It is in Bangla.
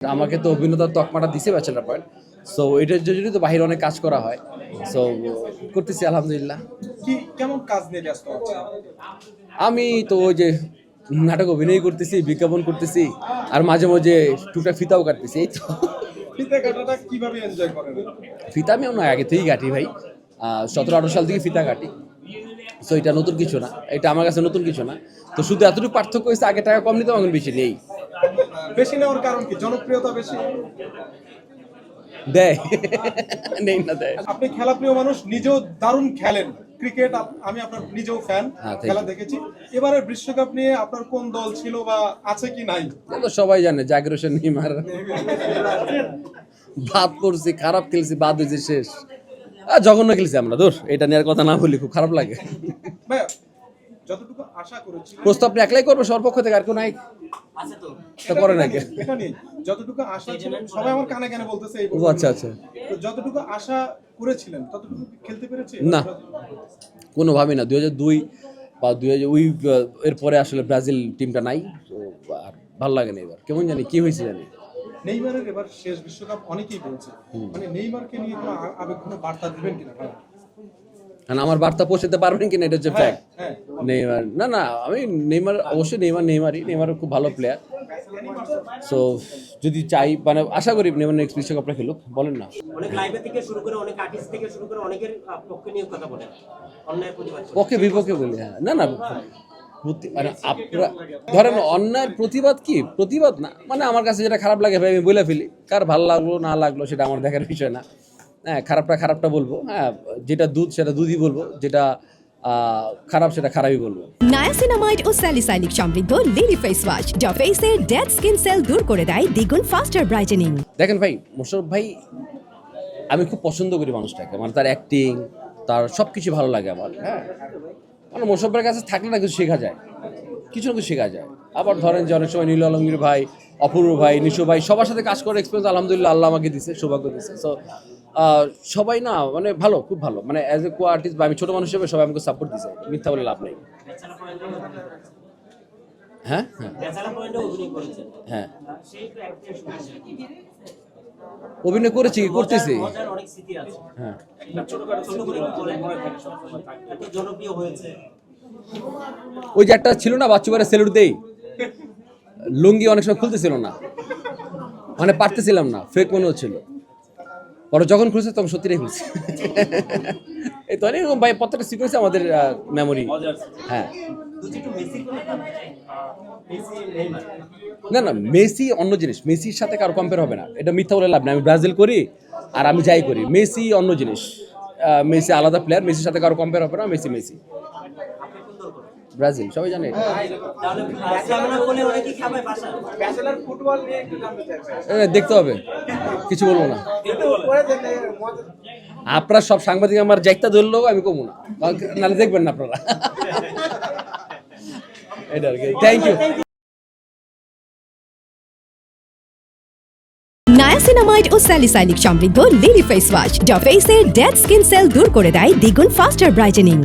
আমাকে তো অভিনেতার তকমাটা দিছে ব্যাচেলার পয়েন্ট, সো এটার জন্যই তো বাইরে অনেক কাজ করা হয়, সো করতেছি আলহামদুলিল্লাহ। কি কেমন কাজ নিয়ে ব্যস্ত আছেন? আমি তো ওই যে নাটক অভিনয় করতেছি, বিজ্ঞাপন করতেছি, আর মাঝে মাঝে টুকটাক ফিতাও কাটতেছি, এই তো। ফিতে কাটাটা কিভাবে এনজয় করেন? ফিতা আমি অন্য আগে থেকেই কাটি ভাই, 17-18 সাল থেকে ফিতা কাটি, সো এটা নতুন কিছু না, এটা আমার কাছে নতুন কিছু না। তো শুধু এতটুকু পার্থক্য হয়েছে, আগে টাকা কম নিতাম, এখন বেশি নেই। বেশি নেওয়ার কারণ কি? জনপ্রিয়তা বেশি? দেয় নেই না, দেয়। আপনি খেলাপ্রিয় মানুষ, নিজেও দারুণ খেলেন ক্রিকেট, আমি আপনার নিজেও ফ্যান, হ্যাঁ, thank খেলা you. দেখেছি। এবারের বিশ্বকাপ নিয়ে আপনার কোন দল ছিল বা আছে কি নাই? এটা তো সবাই জানে, জাকির হোসেন নেইমার। বাদ করছি, খারাপ খেলছি, বাদ হয়েছে শেষ। জঘন্য খেলছি আমরা, দোষ এটা নেওয়ার কথা না বলি, খুব খারাপ লাগে। ভাই, যতটুকু আশা করেছি প্রস্তাব আপনি একলাই করবো সবার পক্ষ থেকে, আর কেউ নাই? তা করে নাকি? এটা নিয়ে যতটুকু আশা ছিল, সবাই আমার কানে কানে বলতেছে এই ও আচ্ছা আচ্ছা, তো যতটুকু আশা করেছিলেন ততটুকু খেলতে পেরেছে না। কোনোভাবেই না। 2002 বা 2000 এরপরে আসলে ব্রাজিল টিমটা নাই, তো আর ভালো লাগে না। এবার কেমন জানি কি হয়েছে জানি। নেইমারের এবার শেষ বিশ্বকাপ অনেকেই বলছে, মানে নেইমারকে নিয়ে কোনো আবেগ কোনো বার্তা দিবেন কিনা ভাই? কারণ আমার বার্তা পৌঁছাতে পারবেন কিনা এটা হচ্ছে ফ্যাক্ট। হ্যাঁ, নেইমার না, আমি নেইমার অবশ্যই নেইমার খুব ভালো প্লেয়ার, সো যদি চাই মানে আশা করি নেইমার নেক্সট বিশ্বকাপটা খেলুক। বলেন না, অনেক লাইভে থেকে শুরু করে অনেক আর্টিস্ট থেকে শুরু করে অনেকের পক্ষে নিয়ে কথা বলেন, অন্যায় প্রতিবাদ করেন। পক্ষে বিপক্ষে বলি, হ্যাঁ না মানে আপনারা ধরেন অন্যায়ের প্রতিবাদ কি প্রতিবাদ না, মানে আমার কাছে যেটা খারাপ লাগে ভাই আমি বলে ফেলি, কার ভালো লাগলো না লাগলো সেটা আমার দেখার বিষয় না। হ্যাঁ, খারাপটা বলবো, হ্যাঁ, যেটা দুধ সেটা দুধই বলবো, যেটা খারাপ সেটা খারাপই বলবো। নায়াসিনামাইড ও স্যালিসাইলিক সমৃদ্ধ লিলি ফেস ওয়াশ যা ফেসের ডেড স্কিন সেল দূর করে দেয় দ্বিগুণ ফাস্টার ব্রাইটেনিং। দেখেন ভাই, মোশাররফ ভাই আমি খুব পছন্দ করি মানুষটাকে, মানে তার অ্যাক্টিং, তার সব কিছু ভালো লাগে আমার। হ্যাঁ, মানে মোশাররফ ভাইয়ের কাছে থাকলে না কিছু শেখা যায়, কিছু না কিছু শেখা যায়। আবার ধরেন যে অনেক সময় নীল আলমগীর ভাই, অপূর্ব ভাই, নিশু ভাই, সবার সাথে কাজ করে এক্সপিরিয়েন্স আলহামদুলিল্লাহ আল্লাহ আমাকে দিচ্ছে, সৌভাগ্য দিচ্ছে। সো সবাই না মানে ভালো, খুব ভালো, মানে অ্যাজ এ কো আর্টিস্ট বা আমি ছোটো মানুষ হিসেবে সবাই আমাকে সাপোর্ট দিচ্ছে, মিথ্যা বলে লাভ নেই। হ্যাঁ হ্যাঁ ব্যাচেলর পয়েন্টে অভিনয় করেছেন, হ্যাঁ, সেই তো একটা শুনেছি, অভিনয় করেছি, করতেছি। মজার অনেক স্মৃতি আছে। হ্যাঁ, ছোট করে বলেন, এত জনপ্রিয় হয়েছে। ওই যে একটা ছিল না বাচ্চুবারে সেলুট দেই, লুঙ্গি অনেক সময় খুলতেছিল না, মানে পারতেছিলাম না, ফেক মনে হচ্ছিল, পরে যখন খুলছে তখন সত্যিটাই খুলছে। এই তো অনেক ভাই প্রত্যেকটা সিকোয়েন্সে আমাদের মেমোরি। হ্যাঁ, না মেসি অন্য জিনিস, মেসির সাথে কারো কম্পেয়ার হবে না, এটা মিথ্যা বলে লাভ না। আমি ব্রাজিল করি আর আমি যাই করি, মেসি অন্য জিনিস, মেসি আলাদা প্লেয়ার, মেসির সাথে কারো কম্পেয়ার হবে না। মেসি ব্রাজিল সবাই জানে। তাহলে বার্সেলোনা বলে অনেকেই খাবে বাসা। ব্যাচেলর ফুটবল নিয়ে একটু জানতে চাই। দেখতে হবে, কিছু বলবো না। আপনারা সব সাংবাদিক আমার যাইতা ধরলেও আমি কমু না, নাহলে দেখবেন না আপনারা। এটা আর কি, থ্যাংক ইউ। নায়াসিনামাইড ও স্যালিসাইলিক সমৃদ্ধ লিলি ফেস ওয়াশ যা ফেসের ডেড স্কিন সেল দূর করে দেয় দ্বিগুণ ফাস্টার ব্রাইটেনিং।